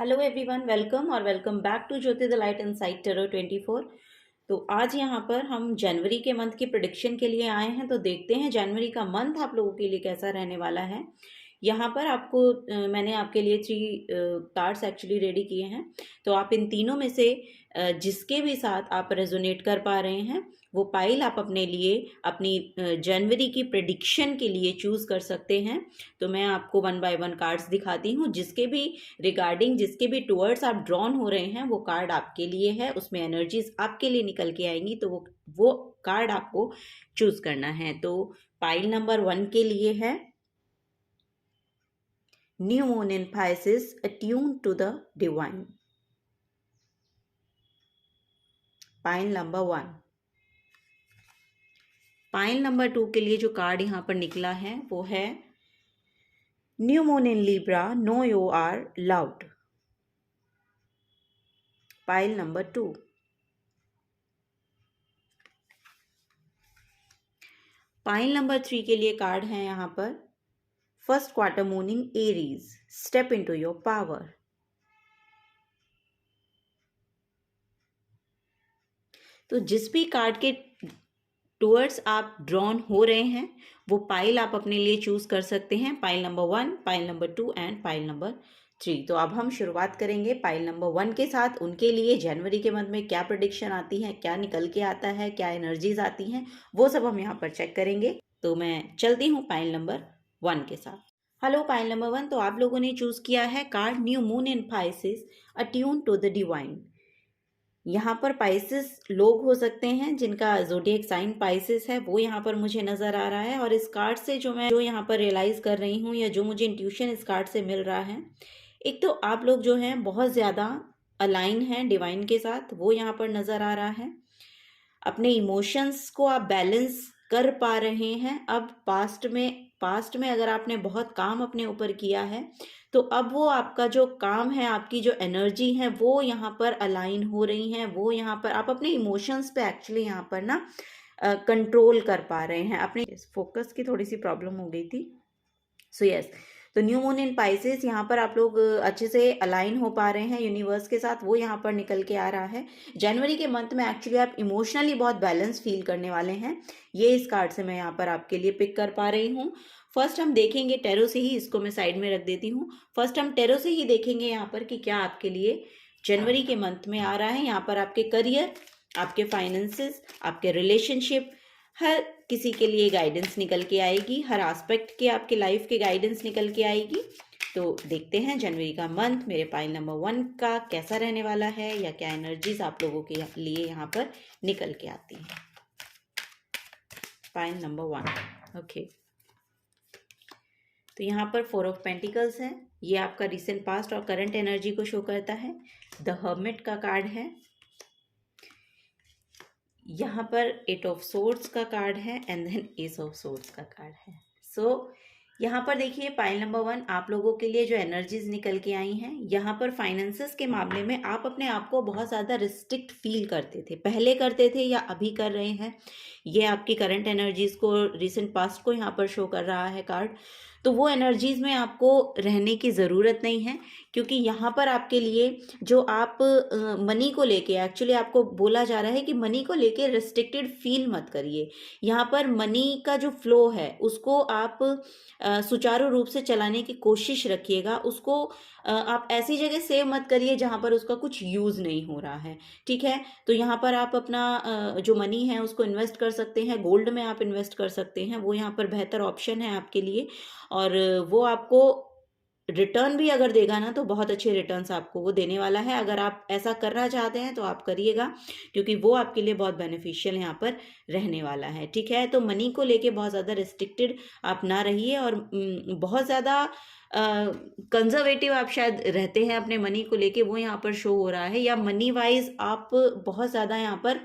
Hello everyone, welcome और welcome back to Jyoti the light inside tarot 24। तो आज यहाँ पर हम जनवरी के मंथ की प्रिडिक्शन के लिए आए हैं। तो देखते हैं जनवरी का मंथ आप लोगों के लिए कैसा रहने वाला है। यहाँ पर आपको मैंने आपके लिए 3 कार्ड्स एक्चुअली रेडी किए हैं। तो आप इन तीनों में से जिसके भी साथ आप रेजोनेट कर पा रहे हैं वो पाइल आप अपने लिए अपनी जनवरी की प्रेडिक्शन के लिए चूज कर सकते हैं। तो मैं आपको 1 बाय 1 कार्ड्स दिखाती हूँ, जिसके भी रिगार्डिंग जिसके भी टुवर्ड्स आप ड्रॉन हो रहे हैं वो कार्ड आपके लिए है, उसमें एनर्जीज आपके लिए निकल के आएंगी। तो वो कार्ड आपको चूज करना है। तो पाइल नंबर 1 के लिए है new moon in Pisces attuned to the divine। Pile number 1। Pile number 2 के लिए जो कार्ड यहाँ पर निकला है वो है new moon in Libra, know you are loud. Pile number 2। Pile number 3 के लिए कार्ड है यहाँ पर first quarter moon in Aries, step into your power. तो जिस भी कार्ड के टुवर्ड्स आप ड्रॉन हो रहे हैं वो पाइल आप अपने लिए चूज कर सकते हैं। Pile number 1, pile number 2 and pile number 3। तो अब हम शुरुआत करेंगे पाइल नंबर 1 के साथ। उनके लिए जनवरी के मंथ में क्या प्रेडिक्शन आती है, क्या निकल के आता है, क्या एनर्जीज आती हैं, वो सब हम यहाँ पर चेक करेंगे। तो मैं चलती हूँ पाइल नंबर 1 के साथ। Hello pile number 1। तो आप लोगों ने चूज किया है card new moon in Pisces attune to the divine. यहाँ पर पाइसेस लोग हो सकते हैं जिनका ज़ोडिएक साइन पाइसेस है, वो यहाँ पर मुझे नज़र आ रहा है। और इस कार्ड से जो यहाँ पर रियलाइज़ कर रही हूँ या जो मुझे इंट्यूशन इस कार्ड से मिल रहा है, एक तो आप लोग जो हैं बहुत ज़्यादा अलाइन हैं डिवाइन के साथ, वो यहाँ पर नज़र आ रहा है। अपने इमोशंस को आप बैलेंस कर पा रहे हैं। अब पास्ट में अगर आपने बहुत काम अपने ऊपर किया है तो अब वो आपका जो काम है, आपकी जो एनर्जी है वो यहाँ पर अलाइन हो रही है। वो यहाँ पर आप अपने इमोशंस पे एक्चुअली यहाँ पर ना कंट्रोल कर पा रहे हैं। अपने फोकस की थोड़ी सी प्रॉब्लम हो गई थी। सो यस, तो न्यू मून इन Pisces यहाँ पर आप लोग अच्छे से अलाइन हो पा रहे हैं यूनिवर्स के साथ, वो यहाँ पर निकल के आ रहा है। जनवरी के मंथ में एक्चुअली आप इमोशनली बहुत बैलेंस फील करने वाले हैं, ये इस कार्ड से मैं यहाँ पर आपके लिए पिक कर पा रही हूँ। फर्स्ट हम देखेंगे टैरो से ही, इसको मैं साइड में रख देती हूँ। फर्स्ट हम टैरो से ही देखेंगे यहाँ पर कि क्या आपके लिए जनवरी के मंथ में आ रहा है। यहाँ पर आपके करियर, आपके फाइनेंसेस, आपके रिलेशनशिप, हर किसी के लिए गाइडेंस निकल के आएगी। हर एस्पेक्ट के आपके लाइफ के गाइडेंस निकल के आएगी। तो देखते हैं जनवरी का मंथ मेरे पाइल नंबर 1 का कैसा रहने वाला है, या क्या एनर्जीज आप लोगों के लिए यहाँ पर निकल के आती है। Pile number 1, okay. तो यहाँ पर 4 ऑफ पेंटिकल्स है, ये आपका रिसेंट पास्ट और करंट एनर्जी को शो करता है। द हर्मिट का कार्ड है, यहाँ पर 8 ऑफ सोर्ड्स का कार्ड है and then ace of swords का कार्ड है। सो यहाँ पर देखिए पाइल नंबर 1 आप लोगों के लिए जो एनर्जीज निकल के आई हैं, यहाँ पर फाइनेंसेस के मामले में आप अपने आप को बहुत ज़्यादा रिस्ट्रिक्ट फील करते थे, पहले करते थे या अभी कर रहे हैं। ये आपकी करंट एनर्जीज को, रिसेंट पास्ट को यहाँ पर शो कर रहा है कार्ड। तो वो एनर्जीज में आपको रहने की ज़रूरत नहीं है, क्योंकि यहाँ पर आपके लिए जो आप मनी को लेके, एक्चुअली आपको बोला जा रहा है कि मनी को लेके रिस्ट्रिक्टेड फील मत करिए। यहाँ पर मनी का जो फ्लो है उसको आप सुचारू रूप से चलाने की कोशिश रखिएगा। उसको आप ऐसी जगह सेव मत करिए जहाँ पर उसका कुछ यूज़ नहीं हो रहा है, ठीक है। तो यहाँ पर आप अपना जो मनी है उसको इन्वेस्ट कर सकते हैं, गोल्ड में आप इन्वेस्ट कर सकते हैं, वो यहाँ पर बेहतर ऑप्शन है आपके लिए। और वो आपको रिटर्न भी अगर देगा ना तो बहुत अच्छे रिटर्न्स आपको वो देने वाला है। अगर आप ऐसा करना चाहते हैं तो आप करिएगा, क्योंकि वो आपके लिए बहुत बेनिफिशियल यहाँ पर रहने वाला है, ठीक है। तो मनी को लेके बहुत ज़्यादा रिस्ट्रिक्टेड आप ना रहिए, और बहुत ज़्यादा कंजर्वेटिव आप शायद रहते हैं अपने मनी को लेके, वो यहाँ पर शो हो रहा है। या मनी वाइज आप बहुत ज़्यादा यहाँ पर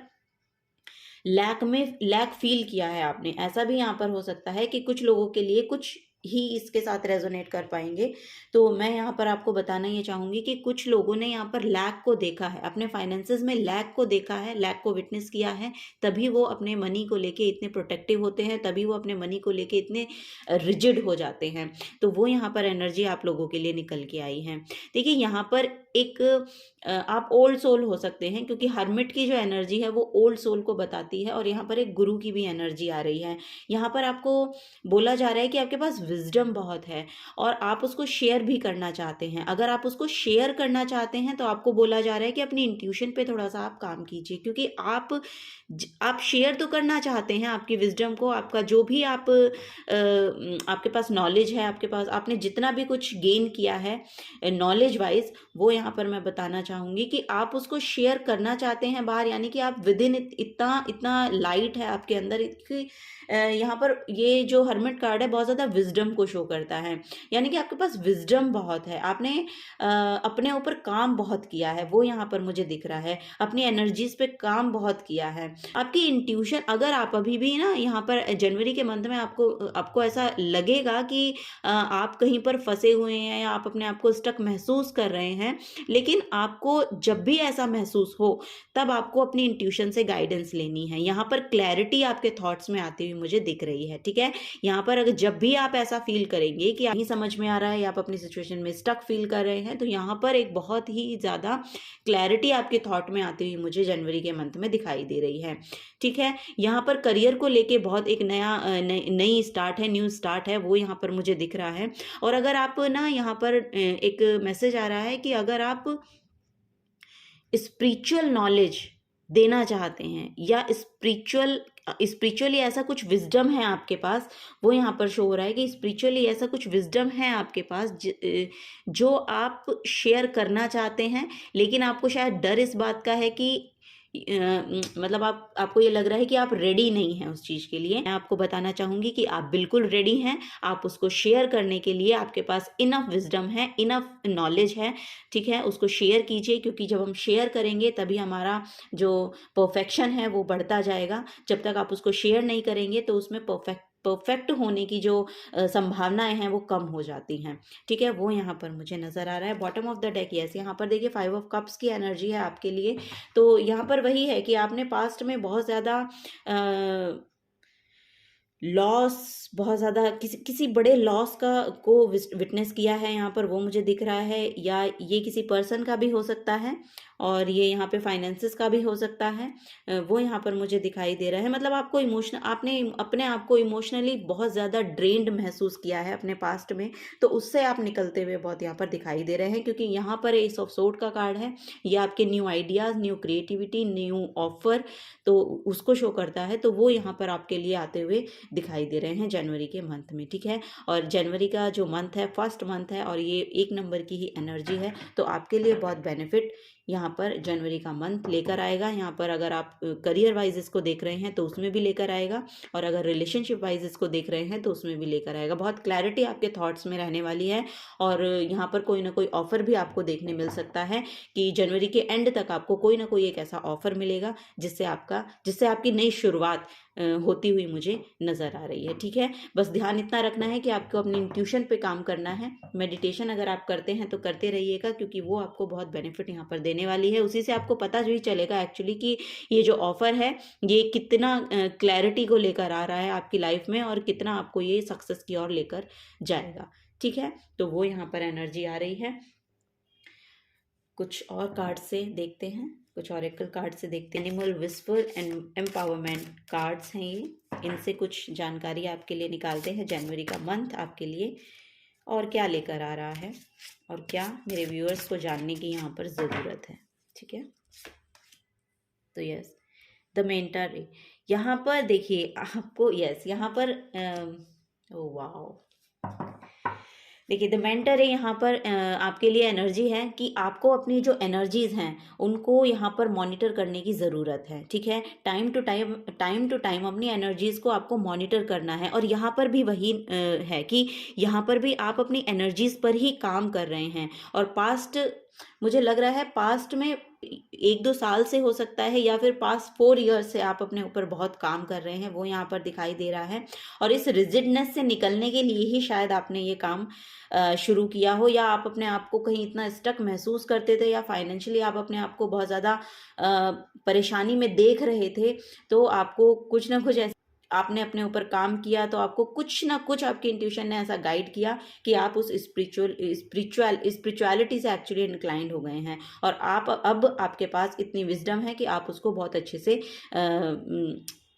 लैक फील किया है आपने, ऐसा भी यहाँ पर हो सकता है कि कुछ लोगों के लिए कुछ ही इसके साथ रेजोनेट कर पाएंगे। तो मैं यहाँ पर आपको बताना ये चाहूँगी कि कुछ लोगों ने यहाँ पर लैक को देखा है, अपने फाइनेंसेस में लैक को देखा है, लैक को विटनेस किया है, तभी वो अपने मनी को लेके इतने प्रोटेक्टिव होते हैं, तभी वो अपने मनी को लेके इतने रिजिड हो जाते हैं। तो वो यहाँ पर एनर्जी आप लोगों के लिए निकल के आई है। देखिए यहाँ पर एक आप ओल्ड सोल हो सकते हैं, क्योंकि हर्मिट की जो एनर्जी है वो ओल्ड सोल को बताती है। और यहाँ पर एक गुरु की भी एनर्जी आ रही है। यहाँ पर आपको बोला जा रहा है कि आपके पास विजडम बहुत है और आप उसको शेयर भी करना चाहते हैं। अगर आप उसको शेयर करना चाहते हैं तो आपको बोला जा रहा है कि अपनी इंट्यूशन पे थोड़ा सा आप काम कीजिए, क्योंकि आप शेयर तो करना चाहते हैं आपकी विजडम को, आपका जो भी आपके पास नॉलेज है, आपके पास आपने जितना भी कुछ गेन किया है नॉलेज वाइज, वो यहाँ पर मैं बताना चाहूँगी कि आप उसको शेयर करना चाहते हैं बाहर। यानी कि आप विद इन इतना इतना लाइट है आपके अंदर कि यहाँ पर ये जो हर्मिट कार्ड है बहुत ज़्यादा विजडम को शो करता है। यानी कि आपके पास विजडम बहुत है, आपने अपने ऊपर काम बहुत किया है, वो यहाँ पर मुझे दिख रहा है। अपनी एनर्जीज पे काम बहुत किया है। आपकी इंट्यूशन, अगर आप अभी भी ना यहाँ पर जनवरी के मंथ में आपको ऐसा लगेगा कि आप कहीं पर फंसे हुए हैं या आप अपने आप को स्टक महसूस कर रहे हैं, लेकिन आपको जब भी ऐसा महसूस हो तब आपको अपनी इंट्यूशन से गाइडेंस लेनी है। यहाँ पर क्लैरिटी आपके थॉट्स में आती हुई मुझे दिख रही है। ठीक है, यहाँ पर अगर जब भी आप ऐसा फील करेंगे कि नहीं समझ में आ रहा है या आप अपनी सिचुएशन में स्टक फील कर रहे हैं, तो यहाँ पर एक बहुत ही ज़्यादा क्लैरिटी आपके थॉट में आती हुई मुझे जनवरी के मंथ में दिखाई दे रही है। ठीक है, यहाँ पर करियर को लेके बहुत एक नई स्टार्ट है, न्यू स्टार्ट है, वो यहाँ पर मुझे दिख रहा है। और अगर आप ना यहाँ पर एक मैसेज आ रहा है कि अगर आप स्पिरिचुअल नॉलेज देना चाहते हैं या स्पिरिचुअली ऐसा कुछ विजडम है आपके पास, वो यहाँ पर शो हो रहा है कि स्पिरिचुअली ऐसा कुछ विजडम है आपके पास जो आप शेयर करना चाहते हैं, लेकिन आपको शायद डर इस बात का है कि मतलब आपको ये लग रहा है कि आप रेडी नहीं हैं उस चीज़ के लिए। मैं आपको बताना चाहूँगी कि आप बिल्कुल रेडी हैं। आप उसको शेयर करने के लिए आपके पास इनफ विजडम है, इनफ नॉलेज है। ठीक है, उसको शेयर कीजिए, क्योंकि जब हम शेयर करेंगे तभी हमारा जो परफेक्शन है वो बढ़ता जाएगा। जब तक आप उसको शेयर नहीं करेंगे तो उसमें परफेक्ट होने की जो संभावनाएं हैं वो कम हो जाती हैं। ठीक है, वो यहाँ पर मुझे नज़र आ रहा है। Bottom of the deck, yes, यहाँ पर देखिए 5 ऑफ कप्स की एनर्जी है आपके लिए। तो यहाँ पर वही है कि आपने पास्ट में बहुत ज़्यादा लॉस, बहुत ज़्यादा किसी बड़े लॉस को विटनेस किया है यहाँ पर, वो मुझे दिख रहा है। या ये किसी पर्सन का भी हो सकता है और ये यहाँ पे फाइनेंसेस का भी हो सकता है, वो यहाँ पर मुझे दिखाई दे रहा है। मतलब आपने अपने आप को इमोशनली बहुत ज़्यादा ड्रेन्ड महसूस किया है अपने पास्ट में, तो उससे आप निकलते हुए बहुत यहाँ पर दिखाई दे रहे हैं, क्योंकि यहाँ पर एस ऑफ सोर्ड का कार्ड है। ये आपके new ideas, new creativity, new offer, तो उसको शो करता है। तो वो यहाँ पर आपके लिए आते हुए दिखाई दे रहे हैं जनवरी के मंथ में। ठीक है, और जनवरी का जो मंथ है फर्स्ट मंथ है और ये 1 नंबर की ही एनर्जी है, तो आपके लिए बहुत बेनिफिट यहाँ पर जनवरी का मंथ लेकर आएगा। यहाँ पर अगर आप करियर वाइज इसको देख रहे हैं तो उसमें भी लेकर आएगा, और अगर रिलेशनशिप वाइज इसको देख रहे हैं तो उसमें भी लेकर आएगा। बहुत क्लैरिटी आपके थॉट्स में रहने वाली है, और यहाँ पर कोई ना कोई ऑफर भी आपको देखने मिल सकता है कि जनवरी के एंड तक आपको कोई ना कोई एक ऐसा ऑफर मिलेगा जिससे आपकी नई शुरुआत होती हुई मुझे नज़र आ रही है। ठीक है, बस ध्यान इतना रखना है कि आपको अपनी इंट्यूशन पे काम करना है। मेडिटेशन अगर आप करते हैं तो करते रहिएगा, क्योंकि वो आपको बहुत बेनिफिट यहाँ पर देने वाली है। उसी से आपको पता भी चलेगा एक्चुअली कि ये जो ऑफर है ये कितना क्लैरिटी को लेकर आ रहा है आपकी लाइफ में, और कितना आपको ये सक्सेस की ओर लेकर जाएगा। ठीक है, तो वो यहाँ पर एनर्जी आ रही है। कुछ और कार्ड से देखते हैं, कुछ ऑरेकल कार्ड से देखते हैं। Animal whisper and empowerment cards हैं ये, इनसे कुछ जानकारी आपके लिए निकालते हैं जनवरी का मंथ आपके लिए और क्या लेकर आ रहा है, और क्या मेरे व्यूअर्स को जानने की यहाँ पर ज़रूरत है। ठीक है, तो यस, द मेंटर यहाँ पर देखिए आपको, यस, यहाँ पर ओ वाओ, देखिए द मेंटर है यहाँ पर आपके लिए एनर्जी है कि आपको अपनी जो एनर्जीज हैं उनको यहाँ पर मॉनिटर करने की ज़रूरत है। ठीक है, टाइम टू टाइम अपनी एनर्जीज को आपको मॉनिटर करना है। और यहाँ पर भी वही है कि यहाँ पर भी आप अपनी एनर्जीज पर ही काम कर रहे हैं, और मुझे लग रहा है पास्ट में 1-2 साल से हो सकता है, या फिर पास्ट 4 ईयर्स से आप अपने ऊपर बहुत काम कर रहे हैं, वो यहाँ पर दिखाई दे रहा है। और इस रिजिडनेस से निकलने के लिए ही शायद आपने ये काम शुरू किया हो, या आप अपने आप को कहीं इतना स्टक महसूस करते थे, या फाइनेंशियली आप अपने आप को बहुत ज़्यादा परेशानी में देख रहे थे, तो आपको कुछ ना कुछ आपने अपने ऊपर काम किया तो आपको कुछ ना कुछ आपके इंट्यूशन ने ऐसा गाइड किया कि आप उस स्पिरिचुअलिटी से एक्चुअली इंक्लाइंड हो गए हैं, और आप अब आपके पास इतनी विजडम है कि आप उसको बहुत अच्छे से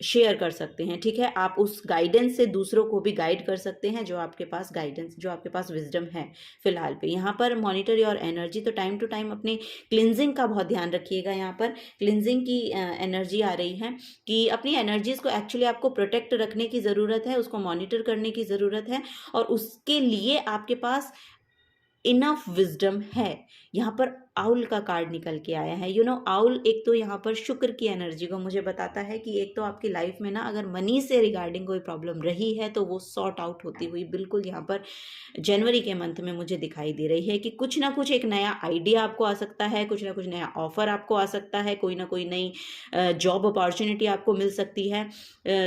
शेयर कर सकते हैं। ठीक है, आप उस गाइडेंस से दूसरों को भी गाइड कर सकते हैं, जो आपके पास गाइडेंस, जो आपके पास विजडम है फिलहाल पे। यहाँ पर मॉनिटर योर एनर्जी, तो टाइम टू टाइम अपने क्लिनजिंग का बहुत ध्यान रखिएगा। यहाँ पर क्लिनजिंग की एनर्जी आ रही है कि अपनी एनर्जीज को एक्चुअली आपको प्रोटेक्ट रखने की ज़रूरत है, उसको मॉनिटर करने की ज़रूरत है, और उसके लिए आपके पास इनफ विजडम है। यहाँ पर आउल का कार्ड निकल के आया है। आउल एक तो यहाँ पर शुक्र की एनर्जी को मुझे बताता है कि एक तो आपकी लाइफ में ना अगर मनी से रिगार्डिंग कोई प्रॉब्लम रही है तो वो सॉर्ट आउट होती हुई बिल्कुल यहाँ पर जनवरी के मंथ में मुझे दिखाई दे रही है कि कुछ ना कुछ एक नया आइडिया आपको आ सकता है, कुछ ना कुछ नया ऑफर आपको आ सकता है, कोई ना कोई नई जॉब अपॉर्चुनिटी आपको मिल सकती है।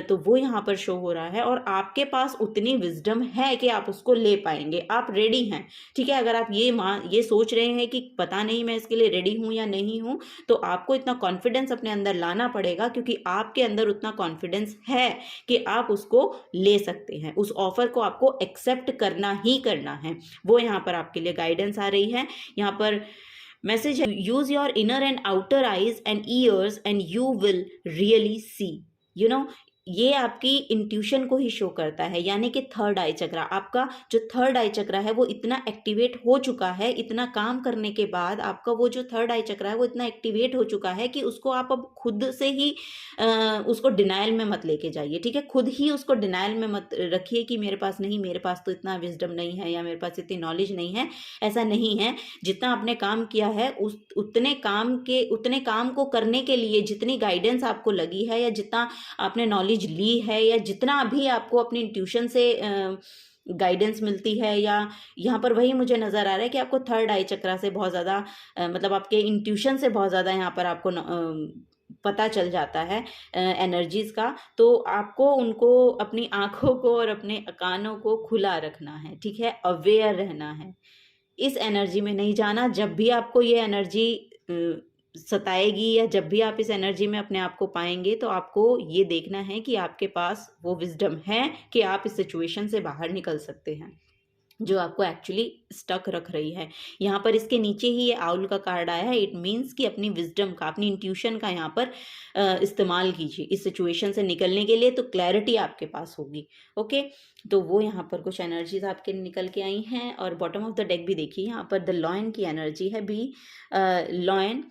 तो वो यहाँ पर शो हो रहा है, और आपके पास उतनी विजडम है कि आप उसको ले पाएंगे, आप रेडी हैं। ठीक है, अगर आप ये सोच रहे हैं कि पता नहीं मैं इसके लिए रेडी हूं या नहीं हूं, तो आपको इतना कॉन्फिडेंस अपने अंदर लाना पड़ेगा, क्योंकि आपके अंदर उतना कॉन्फिडेंस है कि आप उसको ले सकते हैं। उस ऑफर को आपको एक्सेप्ट करना ही करना है। वो यहाँ पर आपके लिए गाइडेंस आ रही है। यहाँ पर मैसेज है, use your inner and outer eyes and years and you will really see. ये आपकी इंट्यूशन को ही शो करता है, यानी कि थर्ड आई चक्रा, आपका जो थर्ड आई चक्रा है वो इतना एक्टिवेट हो चुका है। इतना काम करने के बाद आपका वो जो थर्ड आई चक्रा है वो इतना एक्टिवेट हो चुका है कि उसको आप अब खुद से ही उसको डिनायल में मत लेके जाइए। ठीक है, खुद ही उसको डिनायल में मत रखिए कि मेरे पास नहीं, मेरे पास तो इतना विजडम नहीं है, या मेरे पास इतनी नॉलेज नहीं है। ऐसा नहीं है। जितना आपने काम किया है उतने काम को करने के लिए जितनी गाइडेंस आपको लगी है, या जितना आपने नॉलेज ली है, या जितना भी आपको अपनी ट्यूशन से गाइडेंस मिलती है, या यहाँ पर वही मुझे नज़र आ रहा है कि आपको थर्ड आई चक्रा से बहुत ज़्यादा मतलब आपके इंट्यूशन से बहुत ज़्यादा यहाँ पर आपको पता चल जाता है एनर्जीज का। तो आपको उनको, अपनी आंखों को और अपने कानों को खुला रखना है। ठीक है, अवेयर रहना है, इस एनर्जी में नहीं जाना। जब भी आपको ये एनर्जी सताएगी, या जब भी आप इस एनर्जी में अपने आप को पाएंगे, तो आपको ये देखना है कि आपके पास वो विजडम है कि आप इस सिचुएशन से बाहर निकल सकते हैं जो आपको एक्चुअली स्टक रख रही है। यहाँ पर इसके नीचे ही ये आउल का कार्ड आया है। इट मीन्स कि अपनी विजडम का, अपनी इंट्यूशन का यहाँ पर इस्तेमाल कीजिए इस सिचुएशन से निकलने के लिए, तो क्लैरिटी आपके पास होगी। ओके, तो वो यहाँ पर कुछ एनर्जीज आपके निकल के आई हैं। और बॉटम ऑफ द डेक भी देखिए, यहाँ पर द लॉयन की एनर्जी है। Be lion,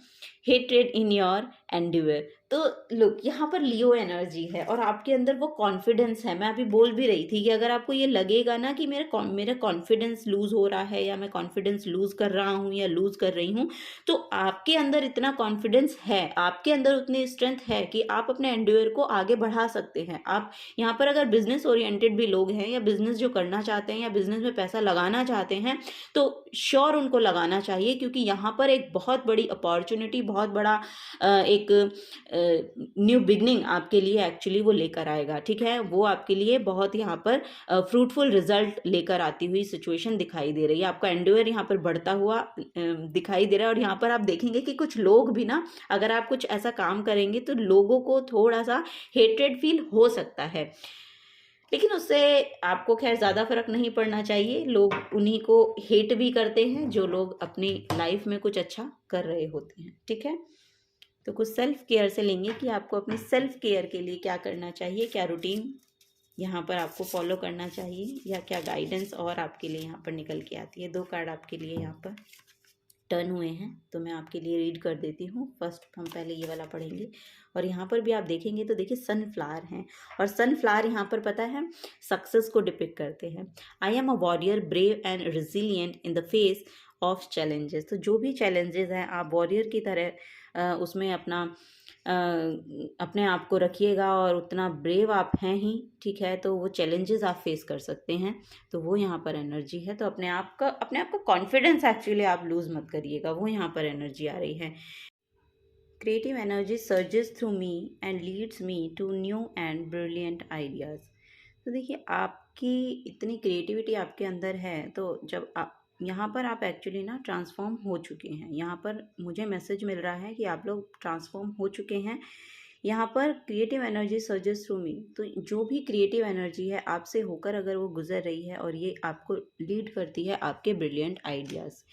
hatred in your endure. तो लुक, यहाँ पर लियो एनर्जी है, और आपके अंदर वो कॉन्फिडेंस है। मैं अभी बोल भी रही थी कि अगर आपको ये लगेगा ना कि मेरा कॉन्फिडेंस लूज हो रहा है, या मैं कॉन्फिडेंस लूज कर रहा हूँ या लूज कर रही हूँ, तो आपके अंदर इतना कॉन्फिडेंस है, आपके अंदर उतनी स्ट्रेंथ है कि आप अपने एंड्यूअर को आगे बढ़ा सकते हैं। आप यहाँ पर अगर बिजनेस ओरिएंटेड भी लोग हैं, या बिजनेस जो करना चाहते हैं, या बिजनेस में पैसा लगाना चाहते हैं, तो श्योर उनको लगाना चाहिए, क्योंकि यहाँ पर एक बहुत बड़ी अपॉर्चुनिटी, बहुत बड़ा एक न्यू बिगनिंग आपके लिए एक्चुअली वो लेकर आएगा। ठीक है, वो आपके लिए बहुत यहाँ पर फ्रूटफुल रिजल्ट लेकर आती हुई सिचुएशन दिखाई दे रही है। आपका एंड्योर यहाँ पर बढ़ता हुआ दिखाई दे रहा है। और यहाँ पर आप देखेंगे कि कुछ लोग भी ना, अगर आप कुछ ऐसा काम करेंगे तो लोगों को थोड़ा सा हेट्रेड फील हो सकता है, लेकिन उससे आपको खैर ज़्यादा फर्क नहीं पड़ना चाहिए। लोग उन्हीं को हेट भी करते हैं जो लोग अपनी लाइफ में कुछ अच्छा कर रहे होते हैं। ठीक है, तो कुछ सेल्फ केयर से लेंगे कि आपको अपनी सेल्फ केयर के लिए क्या करना चाहिए, क्या रूटीन यहाँ पर आपको फॉलो करना चाहिए, या क्या गाइडेंस और आपके लिए यहाँ पर निकल के आती है। 2 कार्ड आपके लिए यहाँ पर टर्न हुए हैं, तो मैं आपके लिए रीड कर देती हूँ। फर्स्ट हम पहले ये वाला पढ़ेंगे, और यहाँ पर भी आप देखेंगे तो देखिए सनफ्लावर हैं, और सनफ्लावर यहाँ पर पता है सक्सेस को डिपिक्ट करते हैं। आई am a warrior, brave and resilient in the face of challenges. तो जो भी चैलेंजेस हैं, आप वॉरियर की तरह उसमें अपने आप को रखिएगा, और उतना ब्रेव आप हैं ही। ठीक है, तो वो चैलेंजेस आप फेस कर सकते हैं, तो वो यहाँ पर एनर्जी है। तो अपने आप का कॉन्फिडेंस एक्चुअली आप लूज मत करिएगा, वो यहाँ पर एनर्जी आ रही है। Creative energy surges through me and leads me to new and brilliant ideas. तो देखिए, आपकी इतनी क्रिएटिविटी आपके अंदर है, तो जब आप यहाँ पर आप एक्चुअली ना ट्रांसफॉर्म हो चुके हैं। यहाँ पर मुझे मैसेज मिल रहा है कि आप लोग ट्रांसफॉर्म हो चुके हैं, यहाँ पर क्रिएटिव एनर्जी सर्जेस थ्रू मी, तो जो भी क्रिएटिव एनर्जी है आपसे होकर अगर वो गुजर रही है और ये आपको लीड करती है आपके ब्रिलियंट आइडियाज़,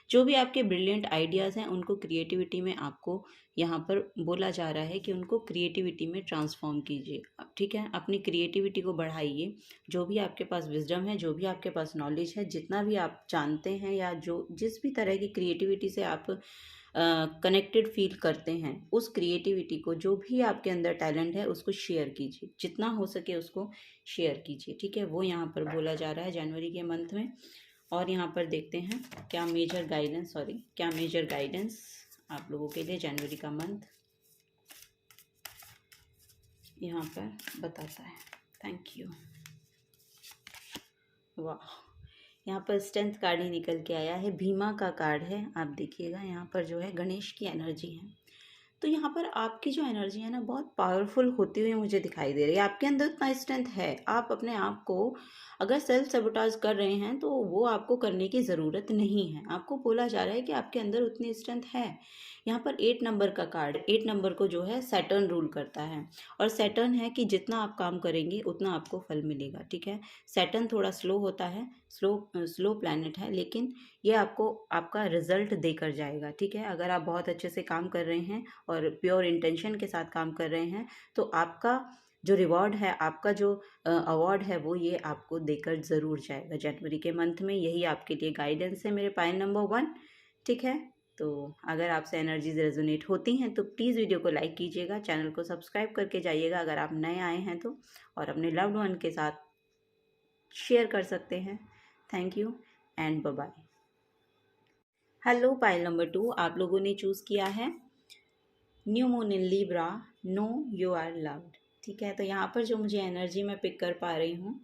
जो भी आपके ब्रिलियंट आइडियाज़ हैं उनको क्रिएटिविटी में आपको यहाँ पर बोला जा रहा है कि उनको क्रिएटिविटी में ट्रांसफॉर्म कीजिए। ठीक है, अपनी क्रिएटिविटी को बढ़ाइए। जो भी आपके पास विजडम है, जो भी आपके पास नॉलेज है, जितना भी आप जानते हैं या जो जिस भी तरह की क्रिएटिविटी से आप कनेक्टेड फील करते हैं, उस क्रिएटिविटी को, जो भी आपके अंदर टैलेंट है उसको शेयर कीजिए, जितना हो सके उसको शेयर कीजिए। ठीक है, वो यहाँ पर बोला जा रहा है जनवरी के मंथ में। और यहाँ पर देखते हैं क्या मेजर गाइडेंस आप लोगों के लिए जनवरी का मंथ यहाँ पर बताता है। Thank you. वाह, यहाँ पर स्ट्रेंथ कार्ड ही निकल के आया है, भीमा का कार्ड है। आप देखिएगा यहाँ पर जो है गणेश की एनर्जी है। तो यहाँ पर आपकी जो एनर्जी है ना बहुत पावरफुल होती हुई मुझे दिखाई दे रही है। आपके अंदर उतना स्ट्रेंथ है, आप अपने आप को अगर सेल्फ सबोटाज कर रहे हैं तो वो आपको करने की ज़रूरत नहीं है। आपको बोला जा रहा है कि आपके अंदर उतनी स्ट्रेंथ है। यहाँ पर 8 नंबर का कार्ड, 8 नंबर को जो है सैटर्न रूल करता है, और सैटर्न है कि जितना आप काम करेंगे उतना आपको फल मिलेगा। ठीक है, सैटर्न थोड़ा स्लो होता है, स्लो प्लैनेट है, लेकिन ये आपको आपका रिजल्ट देकर जाएगा। ठीक है, अगर आप बहुत अच्छे से काम कर रहे हैं और प्योर इंटेंशन के साथ काम कर रहे हैं तो आपका जो रिवॉर्ड है, आपका जो अवार्ड है, वो ये आपको देकर ज़रूर जाएगा जनवरी के मंथ में। यही आपके लिए गाइडेंस है मेरे पायल नंबर 1। ठीक है, तो अगर आपसे एनर्जीज रेजोनेट होती हैं तो प्लीज़ वीडियो को लाइक कीजिएगा, चैनल को सब्सक्राइब करके जाइएगा अगर आप नए आए हैं तो, और अपने लव्ड वन के साथ शेयर कर सकते हैं। Thank you and bye bye. Hello, pile number 2 आप लोगों ने चूज़ किया है new moon in Libra, know you are loved. ठीक है, तो यहाँ पर जो मुझे एनर्जी मैं पिक कर पा रही हूँ,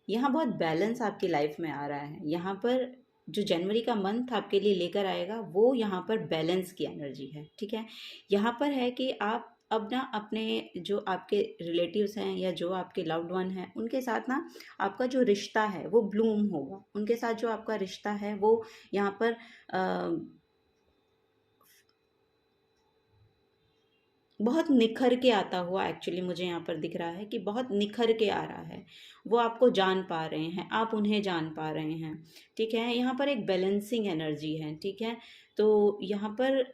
यहाँ बहुत बैलेंस आपकी लाइफ में आ रहा है। यहाँ पर जो जनवरी का मंथ आपके लिए लेकर आएगा वो यहाँ पर बैलेंस की एनर्जी है। ठीक है, यहाँ पर है कि आप अब ना अपने जो आपके रिलेटिव्स हैं या जो आपके लव्ड वन हैं उनके साथ ना आपका जो रिश्ता है वो ब्लूम होगा। उनके साथ जो आपका रिश्ता है वो यहाँ पर बहुत निखर के आता हुआ एक्चुअली मुझे यहाँ पर दिख रहा है कि बहुत निखर के आ रहा है। वो आपको जान पा रहे हैं, आप उन्हें जान पा रहे हैं। ठीक है, यहाँ पर एक बैलेंसिंग एनर्जी है। ठीक है, तो यहाँ पर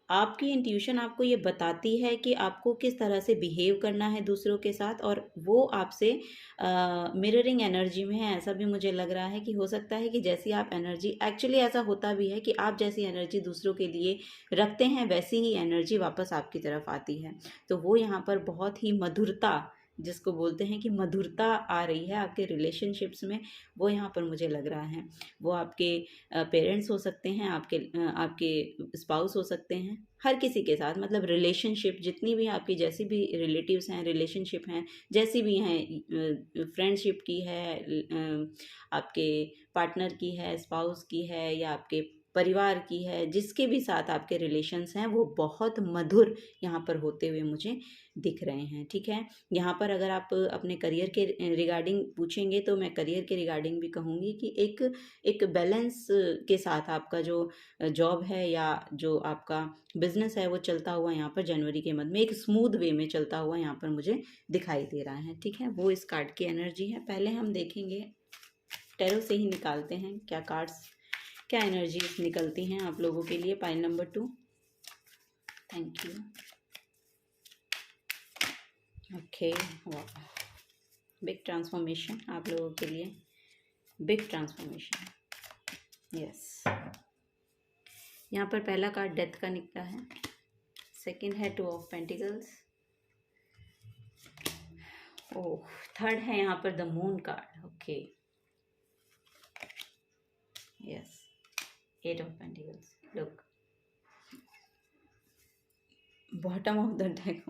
आपकी इंट्यूशन आपको ये बताती है कि आपको किस तरह से बिहेव करना है दूसरों के साथ, और वो आपसे मिररिंग एनर्जी में है। ऐसा भी मुझे लग रहा है कि हो सकता है कि जैसी आप एनर्जी, एक्चुअली ऐसा होता भी है कि आप जैसी एनर्जी दूसरों के लिए रखते हैं वैसी ही एनर्जी वापस आपकी तरफ आती है। तो वो यहाँ पर बहुत ही मधुरता, जिसको बोलते हैं कि मधुरता आ रही है आपके रिलेशनशिप्स में, वो यहाँ पर मुझे लग रहा है। वो आपके पेरेंट्स हो सकते हैं, आपके स्पाउस हो सकते हैं, हर किसी के साथ, मतलब रिलेशनशिप जितनी भी आपकी जैसी भी रिलेटिव्स हैं, रिलेशनशिप हैं, जैसी भी हैं, फ्रेंडशिप की है, आपके पार्टनर की है, स्पाउस की है, या आपके परिवार की है, जिसके भी साथ आपके रिलेशंस हैं वो बहुत मधुर यहाँ पर होते हुए मुझे दिख रहे हैं। ठीक है, यहाँ पर अगर आप अपने करियर के रिगार्डिंग पूछेंगे तो मैं करियर के रिगार्डिंग भी कहूँगी कि एक बैलेंस के साथ आपका जो जॉब है या जो आपका बिजनेस है वो चलता हुआ यहाँ पर जनवरी के मध्य में एक स्मूथ वे में चलता हुआ यहाँ पर मुझे दिखाई दे रहा है। ठीक है, वो इस कार्ड की एनर्जी है। पहले हम देखेंगे, टैरो से ही निकालते हैं क्या कार्ड्स, क्या एनर्जीज निकलती हैं आप लोगों के लिए pile number 2। Thank you. Okay, big transformation आप लोगों के लिए, बिग ट्रांसफॉर्मेशन। यस, यहाँ पर पहला कार्ड डेथ का निकला है, सेकंड है 2 ऑफ पेंटिकल्स, ओह थर्ड है यहाँ पर the moon card. Okay, yes, 8 of pentacles. Look, bottom of the deck,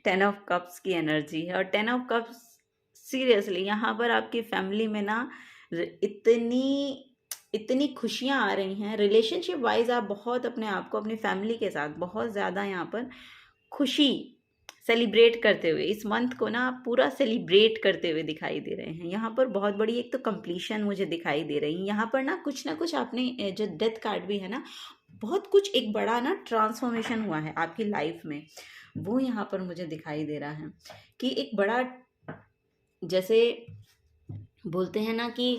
10 of cups की एनर्जी है। और 10 ऑफ कप्स, सीरियसली यहाँ पर आपकी फैमिली में ना इतनी खुशियाँ आ रही हैं। रिलेशनशिप वाइज आप बहुत अपने आप को अपनी फैमिली के साथ बहुत ज़्यादा यहाँ पर खुशी सेलिब्रेट करते हुए, इस मंथ को ना आप पूरा सेलिब्रेट करते हुए दिखाई दे रहे हैं। यहाँ पर बहुत बड़ी एक तो कंप्लीशन मुझे दिखाई दे रही है। यहाँ पर ना कुछ आपने, जो डेथ कार्ड भी है ना, बहुत कुछ एक बड़ा ना ट्रांसफॉर्मेशन हुआ है आपकी लाइफ में, वो यहाँ पर मुझे दिखाई दे रहा है कि एक बड़ा, जैसे बोलते हैं ना कि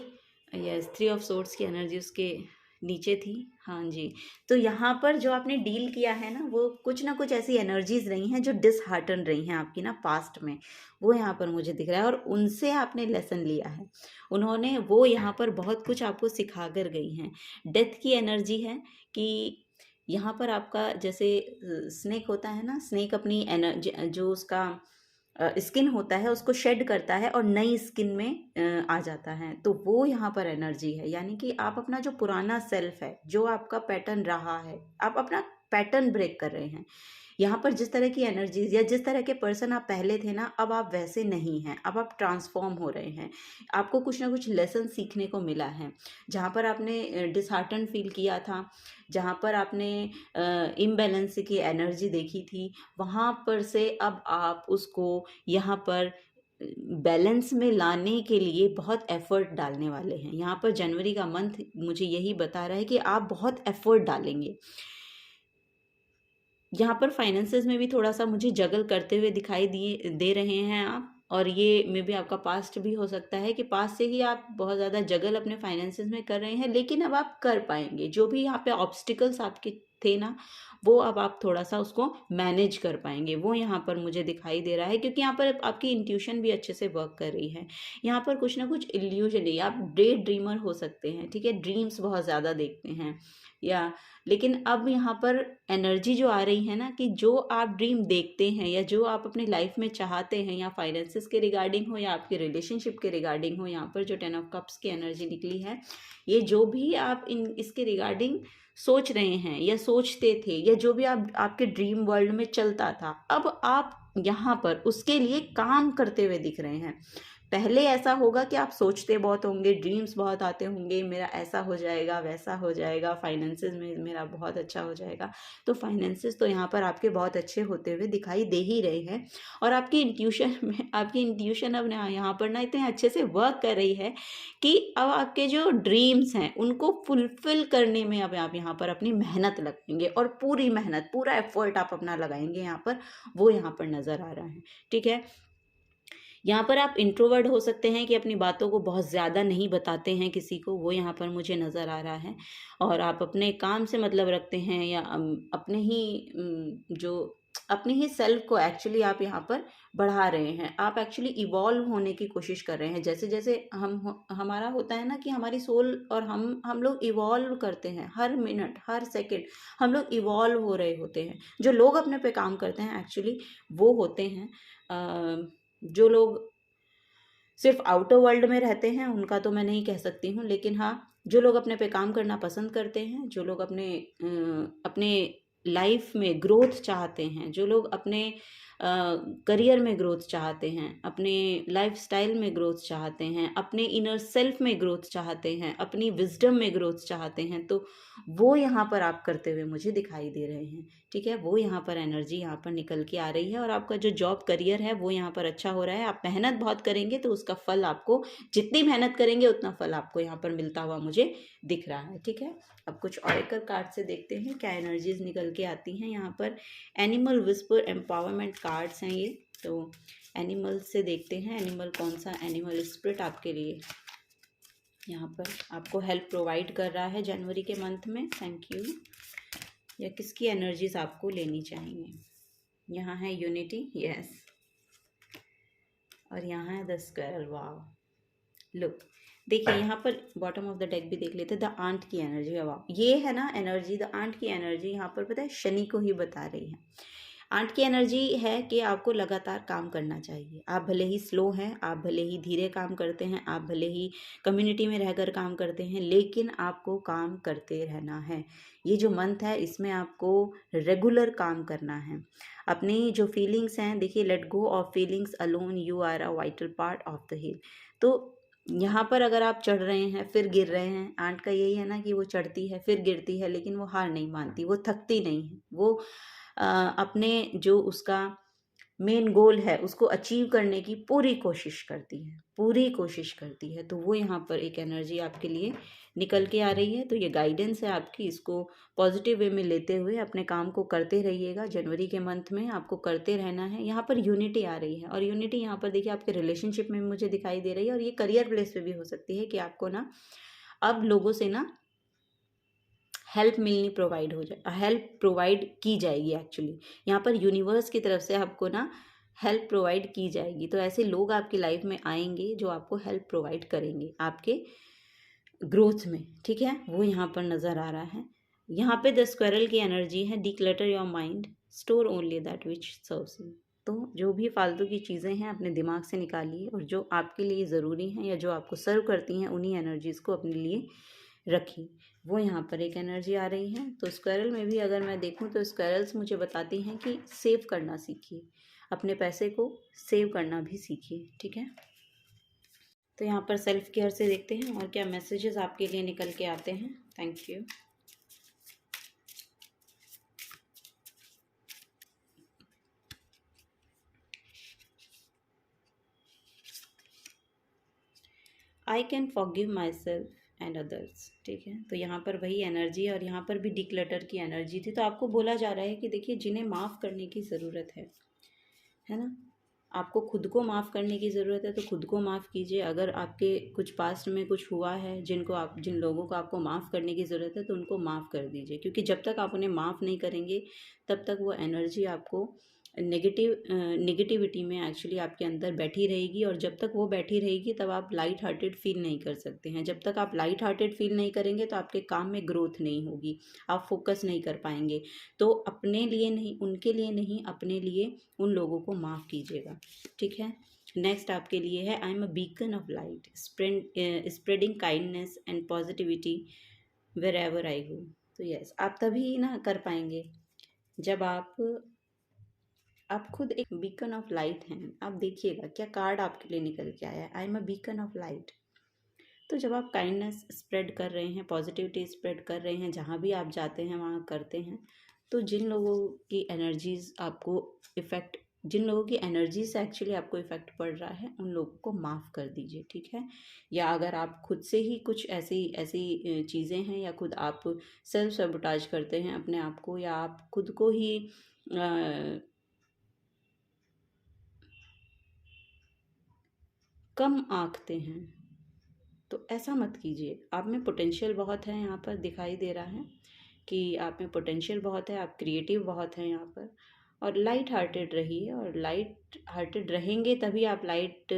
यस, थ्री ऑफ सोर्ड्स की एनर्जी उसके नीचे थी। हाँ जी, तो यहाँ पर जो आपने डील किया है ना, वो कुछ ना कुछ ऐसी एनर्जीज रही हैं जो डिसहार्टन रही हैं आपकी ना पास्ट में, वो यहाँ पर मुझे दिख रहा है, और उनसे आपने लेसन लिया है। उन्होंने वो यहाँ पर बहुत कुछ आपको सिखा कर गई हैं। डेथ की एनर्जी है कि यहाँ पर आपका जैसे स्नेक होता है ना, स्नेक अपनी एनर्जी जो उसका स्किन होता है उसको शेड करता है और नई स्किन में आ जाता है, तो वो यहाँ पर एनर्जी है। यानी कि आप अपना जो पुराना सेल्फ है, जो आपका पैटर्न रहा है, आप अपना पैटर्न ब्रेक कर रहे हैं। यहाँ पर जिस तरह की एनर्जीज या जिस तरह के पर्सन आप पहले थे ना, अब आप वैसे नहीं हैं, अब आप ट्रांसफॉर्म हो रहे हैं। आपको कुछ ना कुछ लेसन सीखने को मिला है। जहाँ पर आपने डिसहार्टन फील किया था, जहाँ पर आपने इम्बैलेंस की एनर्जी देखी थी, वहाँ पर से अब आप उसको यहाँ पर बैलेंस में लाने के लिए बहुत एफर्ट डालने वाले हैं। यहाँ पर जनवरी का मंथ मुझे यही बता रहा है कि आप बहुत एफर्ट डालेंगे। यहाँ पर फाइनेंसेस में भी थोड़ा सा मुझे जगल करते हुए दिखाई दे रहे हैं आप, और ये मे बी आपका पास्ट भी हो सकता है कि पास्ट से ही आप बहुत ज़्यादा जगल अपने फाइनेंसेस में कर रहे हैं, लेकिन अब आप कर पाएंगे। जो भी यहाँ पे ऑब्स्टिकल्स आपके थे ना, वो अब आप थोड़ा सा उसको मैनेज कर पाएंगे, वो यहाँ पर मुझे दिखाई दे रहा है, क्योंकि यहाँ पर आपकी इंट्यूशन भी अच्छे से वर्क कर रही है। यहाँ पर कुछ ना कुछ इल्यूजन है, आप डे ड्रीमर हो सकते हैं, ठीक है, ड्रीम्स बहुत ज़्यादा देखते हैं या, लेकिन अब यहाँ पर एनर्जी जो आ रही है ना कि जो आप ड्रीम देखते हैं या जो आप अपनी लाइफ में चाहते हैं, या फाइनेंसेस के रिगार्डिंग हो या आपके रिलेशनशिप के रिगार्डिंग हो, यहाँ पर जो 10 ऑफ कप्स की एनर्जी निकली है, ये जो भी आप इसके रिगार्डिंग सोच रहे हैं या सोचते थे, या जो भी आप आपके ड्रीम वर्ल्ड में चलता था, अब आप यहाँ पर उसके लिए काम करते हुए दिख रहे हैं। पहले ऐसा होगा कि आप सोचते बहुत होंगे, ड्रीम्स बहुत आते होंगे, मेरा ऐसा हो जाएगा, वैसा हो जाएगा, फाइनेंसेस में मेरा बहुत अच्छा हो जाएगा। तो फाइनेंसेस तो यहाँ पर आपके बहुत अच्छे होते हुए दिखाई दे ही रहे हैं, और आपकी इंट्यूशन अब यहाँ पर ना इतने अच्छे से वर्क कर रही है कि अब आपके जो ड्रीम्स हैं उनको फुलफिल करने में अब आप यहाँ पर अपनी मेहनत लगाएंगे, और पूरी मेहनत, पूरा एफर्ट आप अपना लगाएंगे यहाँ पर, वो यहाँ पर नज़र आ रहा है। ठीक है, यहाँ पर आप इंट्रोवर्ट हो सकते हैं कि अपनी बातों को बहुत ज़्यादा नहीं बताते हैं किसी को, वो यहाँ पर मुझे नज़र आ रहा है। और आप अपने काम से मतलब रखते हैं, या अपने ही जो अपने ही सेल्फ को एक्चुअली आप यहाँ पर बढ़ा रहे हैं। आप एक्चुअली इवॉल्व होने की कोशिश कर रहे हैं। जैसे जैसे हमारा होता है ना कि हमारी सोल और हम लोग इवॉल्व करते हैं, हर मिनट हर सेकंड हम लोग इवॉल्व हो रहे होते हैं। जो लोग अपने पे काम करते हैं एक्चुअली वो होते हैं जो लोग सिर्फ आउटर वर्ल्ड में रहते हैं, उनका तो मैं नहीं कह सकती हूँ, लेकिन हाँ, जो लोग अपने पे काम करना पसंद करते हैं, जो लोग अपने लाइफ में ग्रोथ चाहते हैं, जो लोग अपने करियर में ग्रोथ चाहते हैं, अपने लाइफस्टाइल में ग्रोथ चाहते हैं, अपने इनर सेल्फ में ग्रोथ चाहते हैं, अपनी विजडम में ग्रोथ चाहते हैं, तो वो यहाँ पर आप करते हुए मुझे दिखाई दे रहे हैं। ठीक है, वो यहाँ पर एनर्जी यहाँ पर निकल के आ रही है, और आपका जो जॉब करियर है वो यहाँ पर अच्छा हो रहा है। आप मेहनत बहुत करेंगे तो उसका फल आपको, जितनी मेहनत करेंगे उतना फल आपको यहाँ पर मिलता हुआ मुझे दिख रहा है। ठीक है, अब कुछ ऑरेकल कार्ड से देखते हैं क्या एनर्जीज निकल के आती हैं यहाँ पर। एनिमल विस्पर एम्पावरमेंट कार्ड्स हैं ये, तो एनिमल से देखते हैं, एनिमल कौन सा एनिमल स्पिरिट आपके लिए यहाँ पर आपको हेल्प प्रोवाइड कर रहा है जनवरी के मंथ में। Thank you. या किसकी एनर्जीज आपको लेनी चाहिए। यहाँ है यूनिटी, यस, और यहाँ है द स्क्वायरल, वाव। लुक, देखिए यहाँ पर बॉटम ऑफ द डेक भी देख लेते हैं, द आंट की एनर्जी, वाव, ये है ना एनर्जी, द आंट की एनर्जी यहाँ पर पता है शनि को ही बता रही है। आंट की एनर्जी है कि आपको लगातार काम करना चाहिए। आप भले ही स्लो हैं, आप भले ही धीरे काम करते हैं, आप भले ही कम्युनिटी में रहकर काम करते हैं, लेकिन आपको काम करते रहना है। ये जो मंथ है इसमें आपको रेगुलर काम करना है। अपनी जो फीलिंग्स हैं, देखिए, let go of feelings alone, you are a vital part of the hill. तो यहाँ पर अगर आप चढ़ रहे हैं फिर गिर रहे हैं, आंट का यही है ना कि वो चढ़ती है फिर गिरती है, लेकिन वो हार नहीं मानती, वो थकती नहीं है, वो अपने जो उसका मेन गोल है उसको अचीव करने की पूरी कोशिश करती है, पूरी कोशिश करती है। तो वो यहाँ पर एक एनर्जी आपके लिए निकल के आ रही है। तो ये गाइडेंस है आपकी, इसको पॉजिटिव वे में लेते हुए अपने काम को करते रहिएगा। जनवरी के मंथ में आपको करते रहना है। यहाँ पर यूनिटी आ रही है, और यूनिटी यहाँ पर देखिए आपके रिलेशनशिप में मुझे दिखाई दे रही है, और ये करियर प्लेस पे भी हो सकती है कि आपको ना अब लोगों से ना हेल्प मिलनी प्रोवाइड हो जाए, हेल्प प्रोवाइड की जाएगी। एक्चुअली यहाँ पर यूनिवर्स की तरफ से आपको ना हेल्प प्रोवाइड की जाएगी। तो ऐसे लोग आपकी लाइफ में आएंगे जो आपको हेल्प प्रोवाइड करेंगे आपके ग्रोथ में, ठीक है, वो यहाँ पर नज़र आ रहा है। यहाँ पे द स्क्वायरल की एनर्जी है, declutter your mind, store only that which serves you. तो जो भी फालतू की चीज़ें हैं अपने दिमाग से निकालिए, और जो आपके लिए ज़रूरी हैं या जो आपको सर्व करती हैं उन्हीं एनर्जीज़ को अपने लिए रखिए। वो यहाँ पर एक एनर्जी आ रही है। तो स्क्वायरल में भी अगर मैं देखूँ तो स्क्वायरल्स मुझे बताती हैं कि सेव करना सीखिए, अपने पैसे को सेव करना भी सीखिए, ठीक है। तो यहाँ पर सेल्फ केयर से देखते हैं और क्या मैसेजेस आपके लिए निकल के आते हैं। Thank you. I can forgive my self and others, ठीक है। तो यहाँ पर वही एनर्जी, और यहाँ पर भी डिक्लटर की एनर्जी थी। तो आपको बोला जा रहा है कि देखिए जिन्हें माफ़ करने की ज़रूरत है ना, आपको खुद को माफ़ करने की ज़रूरत है, तो खुद को माफ़ कीजिए। अगर आपके कुछ पास्ट में कुछ हुआ है जिन लोगों को आपको माफ़ करने की ज़रूरत है, तो उनको माफ़ कर दीजिए, क्योंकि जब तक आप उन्हें माफ़ नहीं करेंगे तब तक वो एनर्जी आपको नेगेटिविटी में एक्चुअली आपके अंदर बैठी रहेगी। और जब तक वो बैठी रहेगी तब आप लाइट हार्टेड फील नहीं कर सकते हैं। जब तक आप लाइट हार्टेड फील नहीं करेंगे तो आपके काम में ग्रोथ नहीं होगी, आप फोकस नहीं कर पाएंगे। तो अपने लिए नहीं, उनके लिए नहीं, अपने लिए उन लोगों को माफ़ कीजिएगा, ठीक है। नेक्स्ट आपके लिए है, I am a beacon of light, spreading kindness and positivity wherever I go. तो यस, आप तभी ना कर पाएंगे जब आप खुद एक बीकन ऑफ लाइट हैं। आप देखिएगा क्या कार्ड आपके लिए निकल के आया है, I am a beacon of light. तो जब आप काइंडनेस स्प्रेड कर रहे हैं, पॉजिटिविटी स्प्रेड कर रहे हैं, जहाँ भी आप जाते हैं वहाँ करते हैं, तो जिन लोगों की एनर्जीज आपको इफ़ेक्ट, जिन लोगों की एनर्जी से एक्चुअली आपको इफ़ेक्ट पड़ रहा है, उन लोगों को माफ़ कर दीजिए, ठीक है। या अगर आप खुद से ही कुछ ऐसी ऐसी चीज़ें हैं, या खुद आप सेल्फ सबोटाज करते हैं अपने आप को, या आप खुद को ही कम आंकते हैं, तो ऐसा मत कीजिए। आप में पोटेंशियल बहुत है, यहाँ पर दिखाई दे रहा है कि आप में पोटेंशियल बहुत है, आप क्रिएटिव बहुत हैं यहाँ पर। और लाइट हार्टेड रहिए, और लाइट हार्टेड रहेंगे तभी आप लाइट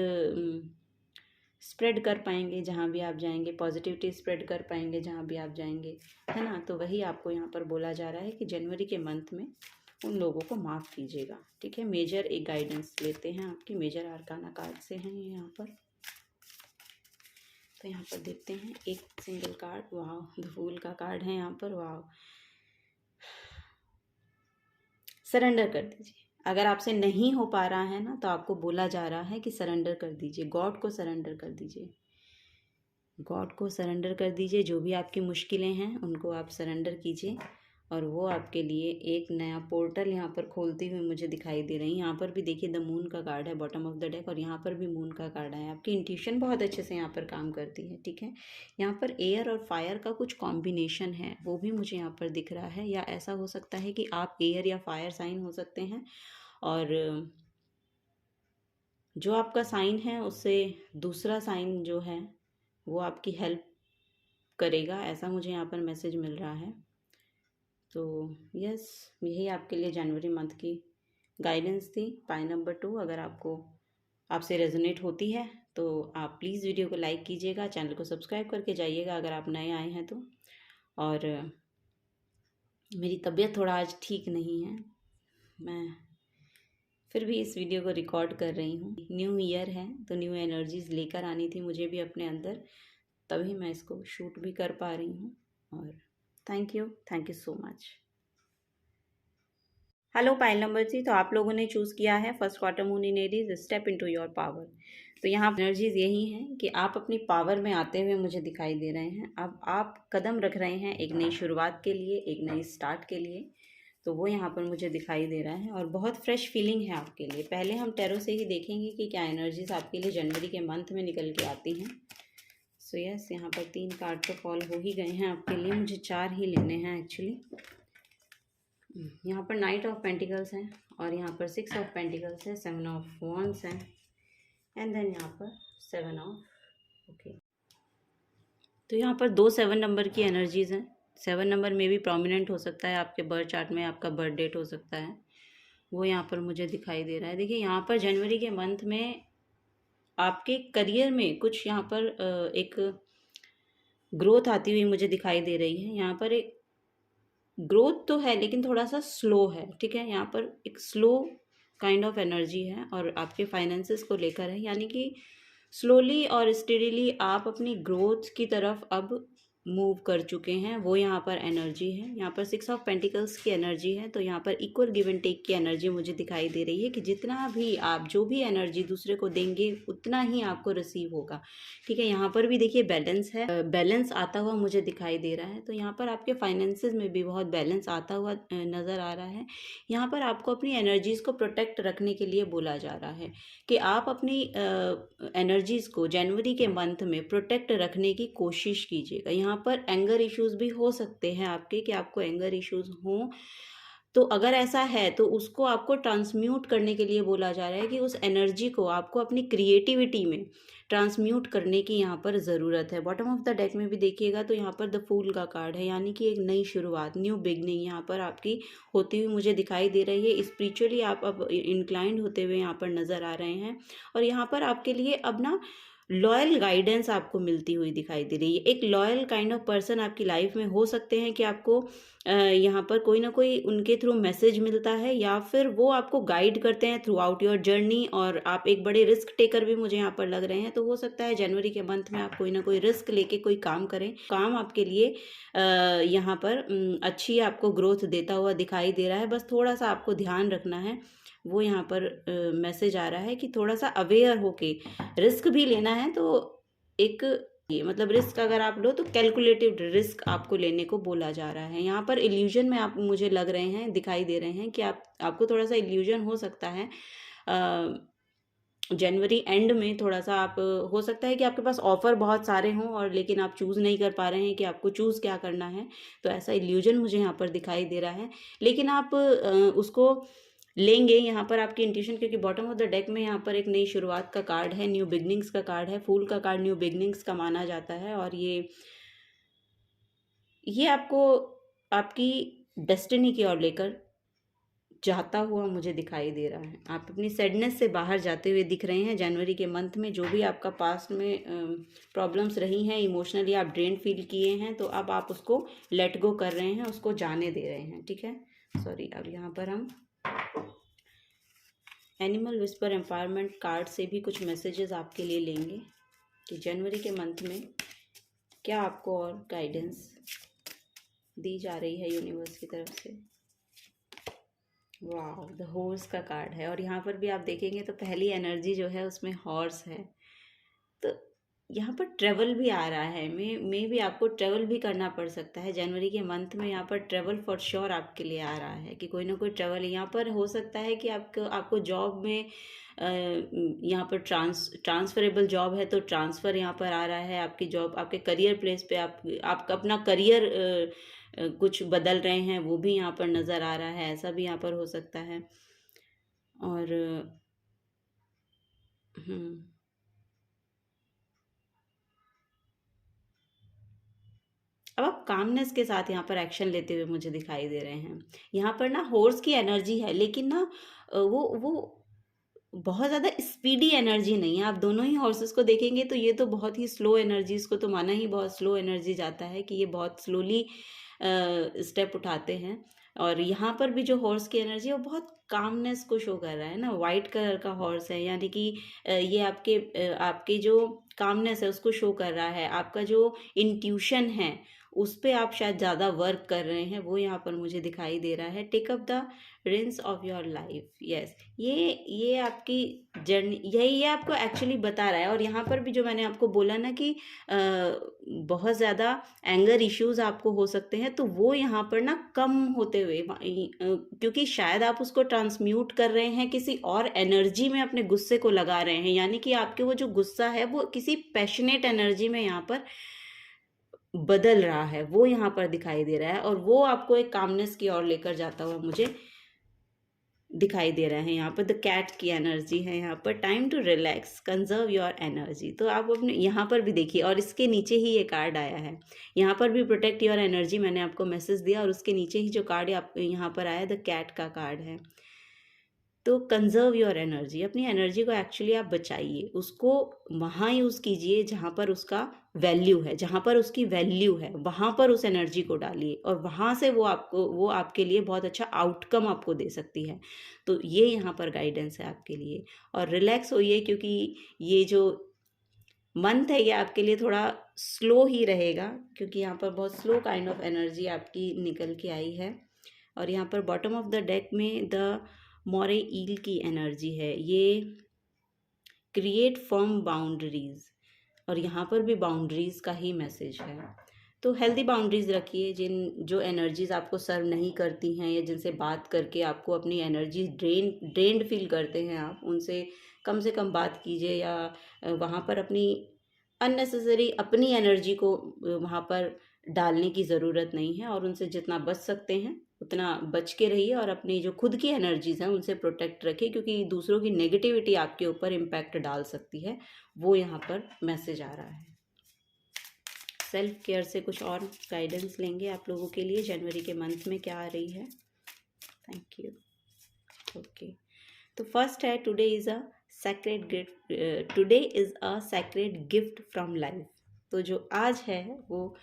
स्प्रेड कर पाएंगे जहाँ भी आप जाएंगे, पॉजिटिविटी स्प्रेड कर पाएंगे जहाँ भी आप जाएंगे, है ना। तो वही आपको यहाँ पर बोला जा रहा है कि जनवरी के मंथ में उन लोगों को माफ़ कीजिएगा, ठीक है। मेजर एक गाइडेंस लेते हैं आपकी, मेजर आर्काना कार्ड से हैं ये यहाँ पर। तो यहाँ पर देखते हैं एक सिंगल कार्ड, वाह, द फूल का कार्ड है यहाँ पर, वाह। सरेंडर कर दीजिए। अगर आपसे नहीं हो पा रहा है ना, तो आपको बोला जा रहा है कि सरेंडर कर दीजिए, गॉड को सरेंडर कर दीजिए, गॉड को सरेंडर कर दीजिए। जो भी आपकी मुश्किलें हैं उनको आप सरेंडर कीजिए, और वो आपके लिए एक नया पोर्टल यहाँ पर खोलती हुई मुझे दिखाई दे रही है। यहाँ पर भी देखिए द मून का कार्ड है बॉटम ऑफ द डेक, और यहाँ पर भी मून का कार्ड है। आपकी इंट्यूशन बहुत अच्छे से यहाँ पर काम करती है, ठीक है। यहाँ पर एयर और फायर का कुछ कॉम्बिनेशन है, वो भी मुझे यहाँ पर दिख रहा है। या ऐसा हो सकता है कि आप एयर या फायर साइन हो सकते हैं, और जो आपका साइन है उससे दूसरा साइन जो है वो आपकी हेल्प करेगा, ऐसा मुझे यहाँ पर मैसेज मिल रहा है। तो यस, यही आपके लिए जनवरी मंथ की गाइडेंस थी, पाई नंबर 2। अगर आपसे रेजोनेट होती है तो आप प्लीज़ वीडियो को लाइक कीजिएगा, चैनल को सब्सक्राइब करके जाइएगा अगर आप नए आए हैं तो। और मेरी तबीयत थोड़ा आज ठीक नहीं है, मैं फिर भी इस वीडियो को रिकॉर्ड कर रही हूँ। न्यू ईयर है तो न्यू एनर्जीज़ लेकर आनी थी मुझे भी अपने अंदर, तभी मैं इसको शूट भी कर पा रही हूँ। और thank you so much. Hello pile number 3, तो आप लोगों ने चूज़ किया है first quarter moon in Aries, step into your power. तो यहाँ एनर्जीज यही हैं कि आप अपनी पावर में आते हुए मुझे दिखाई दे रहे हैं। अब आप कदम रख रहे हैं एक नई शुरुआत के लिए, एक नई स्टार्ट के लिए। तो वो यहाँ पर मुझे दिखाई दे रहा है और बहुत फ्रेश फीलिंग है आपके लिए। पहले हम टैरो से ही देखेंगे कि क्या एनर्जीज आपके लिए जनवरी के मंथ में निकल के आती हैं। सो यस, यहाँ पर 3 कार्ड तो फॉल हो ही गए हैं आपके लिए, मुझे 4 ही लेने हैं एक्चुअली। यहाँ पर नाइट ऑफ पेंटिकल्स हैं और यहाँ पर 6 ऑफ पेंटिकल्स है, 7 ऑफ वॉन्ड्स हैं एंड देन यहाँ पर 7 ऑफ ओके। तो यहाँ पर 2 7 नंबर की एनर्जीज हैं। 7 नंबर में भी प्रोमिनेंट हो सकता है आपके बर्थ चार्ट में, आपका बर्थ डेट हो सकता है, वो यहाँ पर मुझे दिखाई दे रहा है। देखिए यहाँ पर जनवरी के मंथ में आपके करियर में कुछ यहाँ पर एक ग्रोथ आती हुई मुझे दिखाई दे रही है। यहाँ पर एक ग्रोथ तो है लेकिन थोड़ा सा स्लो है, ठीक है। यहाँ पर एक स्लो काइंड ऑफ एनर्जी है और आपके फाइनेंसेस को लेकर है, यानी कि स्लोली और स्टेडीली आप अपनी ग्रोथ की तरफ अब मूव कर चुके हैं, वो यहाँ पर एनर्जी है। यहाँ पर 6 ऑफ पेंटिकल्स की एनर्जी है, तो यहाँ पर इक्वल गिव एंड टेक की एनर्जी मुझे दिखाई दे रही है कि जितना भी आप जो भी एनर्जी दूसरे को देंगे उतना ही आपको रिसीव होगा, ठीक है। यहाँ पर भी देखिए बैलेंस है, बैलेंस आता हुआ मुझे दिखाई दे रहा है। तो यहाँ पर आपके फाइनेंसेस में भी बहुत बैलेंस आता हुआ नज़र आ रहा है। यहाँ पर आपको अपनी एनर्जीज़ को प्रोटेक्ट रखने के लिए बोला जा रहा है कि आप अपनी एनर्जीज़ को जनवरी के मंथ में प्रोटेक्ट रखने की कोशिश कीजिएगा। यहाँ पर एंगर इश्यूज भी हो सकते हैं आपके, कि आपको एंगर इश्यूज हों, तो अगर ऐसा है तो उसको आपको ट्रांसम्यूट करने के लिए बोला जा रहा है कि उस एनर्जी को आपको अपनी क्रिएटिविटी में ट्रांसम्यूट करने की यहाँ पर ज़रूरत है। बॉटम ऑफ द डेक में भी देखिएगा तो यहाँ पर द फूल का कार्ड है, यानी कि एक नई शुरुआत, न्यू बिगनिंग यहाँ पर आपकी होती हुई मुझे दिखाई दे रही है। स्पिरिचुअली आप अब इंक्लाइंड होते हुए यहाँ पर नज़र आ रहे हैं और यहाँ पर आपके लिए अब ना लॉयल गाइडेंस आपको मिलती हुई दिखाई दे रही है। एक लॉयल काइंड ऑफ पर्सन आपकी लाइफ में हो सकते हैं कि आपको यहाँ पर कोई ना कोई उनके थ्रू मैसेज मिलता है या फिर वो आपको गाइड करते हैं थ्रू आउट योर जर्नी, और आप एक बड़े रिस्क टेकर भी मुझे यहाँ पर लग रहे हैं। तो हो सकता है जनवरी के मंथ में आप कोई ना कोई रिस्क लेके कोई काम करें, काम आपके लिए यहाँ पर अच्छी आपको ग्रोथ देता हुआ दिखाई दे रहा है। बस थोड़ा सा आपको ध्यान रखना है, वो यहाँ पर मैसेज आ रहा है कि थोड़ा सा अवेयर होके रिस्क भी लेना है। तो एक ये मतलब रिस्क अगर आप लो तो कैलकुलेटिव रिस्क आपको लेने को बोला जा रहा है। यहाँ पर इल्यूजन में आप मुझे लग रहे हैं, दिखाई दे रहे हैं कि आपको थोड़ा सा इल्यूजन हो सकता है जनवरी एंड में। थोड़ा सा आप हो सकता है कि आपके पास ऑफ़र बहुत सारे हों और लेकिन आप चूज़ नहीं कर पा रहे हैं कि आपको चूज़ क्या करना है, तो ऐसा इल्यूजन मुझे यहाँ पर दिखाई दे रहा है। लेकिन आप उसको लेंगे यहाँ पर आपकी इंट्यूशन, क्योंकि बॉटम ऑफ द डेक में यहाँ पर एक नई शुरुआत का कार्ड है, न्यू बिगनिंग्स का कार्ड है। फूल का कार्ड न्यू बिगनिंग्स का माना जाता है और ये आपको आपकी डेस्टिनी की ओर लेकर जाता हुआ मुझे दिखाई दे रहा है। आप अपनी सैडनेस से बाहर जाते हुए दिख रहे हैं जनवरी के मंथ में। जो भी आपका पास्ट में प्रॉब्लम्स रही हैं, इमोशनली आप ड्रेन फील किए हैं, तो अब आप उसको लेट गो कर रहे हैं, उसको जाने दे रहे हैं, ठीक है। सॉरी, अब यहाँ पर हम एनिमल विस्पर एम्पावरमेंट कार्ड से भी कुछ मैसेजेस आपके लिए लेंगे कि जनवरी के मंथ में क्या आपको और गाइडेंस दी जा रही है यूनिवर्स की तरफ से। वाह, द हॉर्स का कार्ड है और यहाँ पर भी आप देखेंगे तो पहली एनर्जी जो है उसमें हॉर्स है। तो यहाँ पर ट्रेवल भी आ रहा है, मे भी आपको ट्रेवल भी करना पड़ सकता है जनवरी के मंथ में। यहाँ पर ट्रेवल फॉर श्योर आपके लिए आ रहा है कि कोई ना कोई ट्रेवल यहाँ पर हो सकता है कि आपको जॉब में यहाँ पर ट्रांसफरेबल जॉब है तो ट्रांसफ़र यहाँ पर आ रहा है। आपकी जॉब, आपके करियर प्लेस पे आप अपना करियर कुछ बदल रहे हैं, वो भी यहाँ पर नज़र आ रहा है, ऐसा भी यहाँ पर हो सकता है। और अब आप कामनेस के साथ यहाँ पर एक्शन लेते हुए मुझे दिखाई दे रहे हैं। यहाँ पर ना हॉर्स की एनर्जी है, लेकिन ना वो बहुत ज़्यादा स्पीडी एनर्जी नहीं है। आप दोनों ही हॉर्सेस को देखेंगे तो ये तो बहुत ही स्लो एनर्जी, इसको तो माना ही बहुत स्लो एनर्जी जाता है कि ये बहुत स्लोली स्टेप उठाते हैं। और यहाँ पर भी जो हॉर्स की एनर्जी है वो बहुत कामनेस को शो कर रहा है ना। वाइट कलर का हॉर्स है, यानी कि ये आपके जो कामनेस है उसको शो कर रहा है। आपका जो इंट्यूशन है उस पे आप शायद ज़्यादा वर्क कर रहे हैं, वो यहाँ पर मुझे दिखाई दे रहा है। Take up the reins of your life. Yes, ये आपकी जर्नी, यही ये आपको एक्चुअली बता रहा है। और यहाँ पर भी जो मैंने आपको बोला ना कि बहुत ज़्यादा एंगर इश्यूज आपको हो सकते हैं, तो वो यहाँ पर ना कम होते हुए, क्योंकि शायद आप उसको ट्रांसम्यूट कर रहे हैं किसी और एनर्जी में, अपने गुस्से को लगा रहे हैं, यानी कि आपके वो जो गुस्सा है वो किसी पैशनेट एनर्जी में यहाँ पर बदल रहा है, वो यहाँ पर दिखाई दे रहा है। और वो आपको एक कामनेस की ओर लेकर जाता हुआ मुझे दिखाई दे रहा है। यहाँ पर द कैट की एनर्जी है, यहाँ पर time to relax, conserve your energy. तो आप अपने यहाँ पर भी देखिए, और इसके नीचे ही ये कार्ड आया है, यहाँ पर भी प्रोटेक्ट योर एनर्जी मैंने आपको मैसेज दिया, और उसके नीचे ही जो कार्ड आप यहाँ पर आया द कैट का कार्ड है। तो कंजर्व योर एनर्जी, अपनी एनर्जी को एक्चुअली आप बचाइए, उसको वहाँ यूज़ कीजिए जहाँ पर उसका वैल्यू है, जहाँ पर उसकी वैल्यू है वहाँ पर उस एनर्जी को डालिए, और वहाँ से वो आपके लिए बहुत अच्छा आउटकम आपको दे सकती है। तो ये यहाँ पर गाइडेंस है आपके लिए। और रिलैक्स होइए, क्योंकि ये जो मंथ है ये आपके लिए थोड़ा स्लो ही रहेगा, क्योंकि यहाँ पर बहुत स्लो काइंड ऑफ एनर्जी आपकी निकल के आई है। और यहाँ पर बॉटम ऑफ द डेक में द मोरे ईल की एनर्जी है, ये क्रिएट फर्म बाउंड्रीज, और यहाँ पर भी बाउंड्रीज का ही मैसेज है। तो हेल्दी बाउंड्रीज रखिए, जो एनर्जीज आपको सर्व नहीं करती हैं, या जिनसे बात करके आपको अपनी एनर्जी ड्रेन्ड फील करते हैं, आप उनसे कम से कम बात कीजिए, या वहाँ पर अपनी अननेसेसरी अपनी एनर्जी को वहाँ पर डालने की ज़रूरत नहीं है। और उनसे जितना बच सकते हैं उतना बच के रहिए, और अपनी जो खुद की एनर्जीज हैं उनसे प्रोटेक्ट रखिए, क्योंकि दूसरों की नेगेटिविटी आपके ऊपर इम्पैक्ट डाल सकती है। वो यहाँ पर मैसेज आ रहा है। सेल्फ केयर से कुछ और गाइडेंस लेंगे आप लोगों के लिए, जनवरी के मंथ में क्या आ रही है। Thank you. ओके, तो फर्स्ट है today is a sacred gift, today is a sacred gift from life. तो जो आज है वो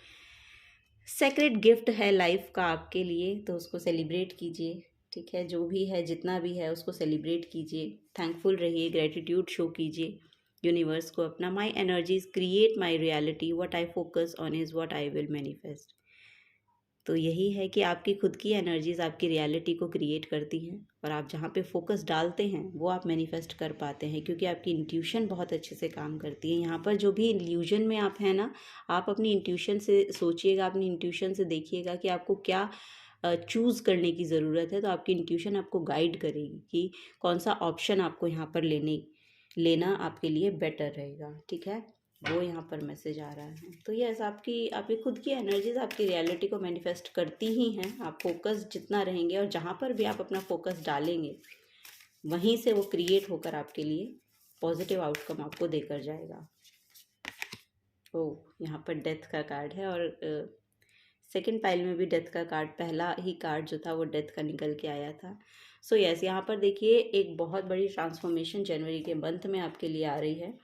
सेक्रेट गिफ्ट है लाइफ का आपके लिए, तो उसको सेलिब्रेट कीजिए। ठीक है, जो भी है जितना भी है उसको सेलिब्रेट कीजिए, थैंकफुल रहिए, ग्रेटिट्यूड शो कीजिए यूनिवर्स को अपना। माई energies create my reality, what I focus on is what I will manifest. तो यही है कि आपकी खुद की एनर्जीज आपकी रियलिटी को क्रिएट करती हैं, और आप जहाँ पे फोकस डालते हैं वो आप मैनिफेस्ट कर पाते हैं, क्योंकि आपकी इंट्यूशन बहुत अच्छे से काम करती है। यहाँ पर जो भी इल्यूजन में आप हैं ना, आप अपनी इंट्यूशन से सोचिएगा, अपनी इंट्यूशन से देखिएगा कि आपको क्या चूज़ करने की ज़रूरत है। तो आपकी इंट्यूशन आपको गाइड करेगी कि कौन सा ऑप्शन आपको यहाँ पर लेना आपके लिए बेटर रहेगा। ठीक है, वो यहाँ पर मैसेज आ रहा है। तो यस, आपकी खुद की एनर्जीज आपकी रियलिटी को मैनिफेस्ट करती ही हैं। आप फोकस जितना रहेंगे, और जहाँ पर भी आप अपना फोकस डालेंगे वहीं से वो क्रिएट होकर आपके लिए पॉजिटिव आउटकम आपको देकर जाएगा। यहाँ पर डेथ का कार्ड है, और सेकंड पाइल में भी डेथ का कार्ड, पहला ही कार्ड जो था वो डेथ का निकल के आया था। सो यस, यहाँ पर देखिए एक बहुत बड़ी ट्रांसफॉर्मेशन जनवरी के मंथ में आपके लिए आ रही है।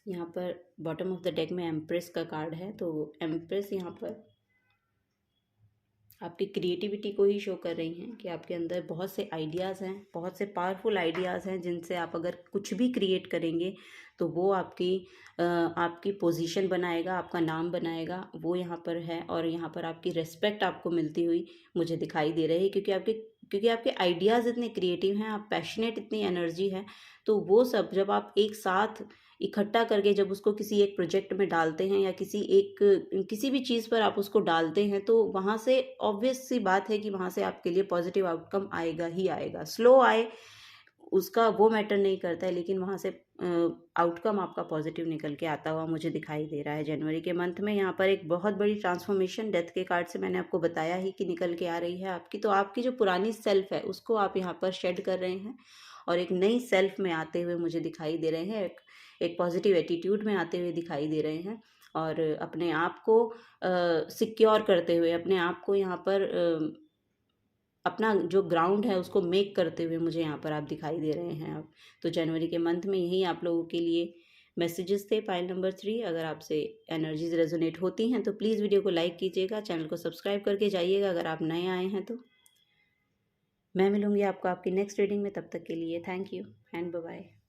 यहाँ पर बॉटम ऑफ द डेक में एम्प्रेस का कार्ड है, तो एम्प्रेस यहाँ पर आपकी क्रिएटिविटी को ही शो कर रही हैं कि आपके अंदर बहुत से आइडियाज़ हैं, बहुत से पावरफुल आइडियाज़ हैं, जिनसे आप अगर कुछ भी क्रिएट करेंगे तो वो आपकी पोजीशन बनाएगा, आपका नाम बनाएगा, वो यहाँ पर है। और यहाँ पर आपकी रिस्पेक्ट आपको मिलती हुई मुझे दिखाई दे रही है, क्योंकि आपके आइडियाज़ इतने क्रिएटिव हैं, आप पैशनेट, इतनी एनर्जी है। तो वो सब जब आप एक साथ इकट्ठा करके जब उसको किसी एक प्रोजेक्ट में डालते हैं, या किसी भी चीज़ पर आप उसको डालते हैं, तो वहाँ से ऑब्वियस सी बात है कि वहाँ से आपके लिए पॉजिटिव आउटकम आएगा ही आएगा। स्लो आए उसका वो मैटर नहीं करता है, लेकिन वहाँ से आउटकम आपका पॉजिटिव निकल के आता हुआ मुझे दिखाई दे रहा है जनवरी के मंथ में। यहाँ पर एक बहुत बड़ी ट्रांसफॉर्मेशन डेथ के कार्ड से मैंने आपको बताया ही कि निकल के आ रही है आपकी। तो आपकी जो पुरानी सेल्फ है उसको आप यहाँ पर शेड कर रहे हैं, और एक नई सेल्फ में आते हुए मुझे दिखाई दे रहे हैं, एक पॉजिटिव एटीट्यूड में आते हुए दिखाई दे रहे हैं, और अपने आप को सिक्योर करते हुए, अपने आप को यहाँ पर अपना जो ग्राउंड है उसको मेक करते हुए मुझे यहाँ पर आप दिखाई दे रहे हैं आप। तो जनवरी के मंथ में यही आप लोगों के लिए मैसेजेस थे। पाइल नंबर 3, अगर आपसे एनर्जीज रेजोनेट होती हैं तो प्लीज़ वीडियो को लाइक कीजिएगा, चैनल को सब्सक्राइब करके जाइएगा अगर आप नए आए हैं तो। मैं मिलूँगी आपको आपकी नेक्स्ट रीडिंग में, तब तक के लिए thank you and bye bye.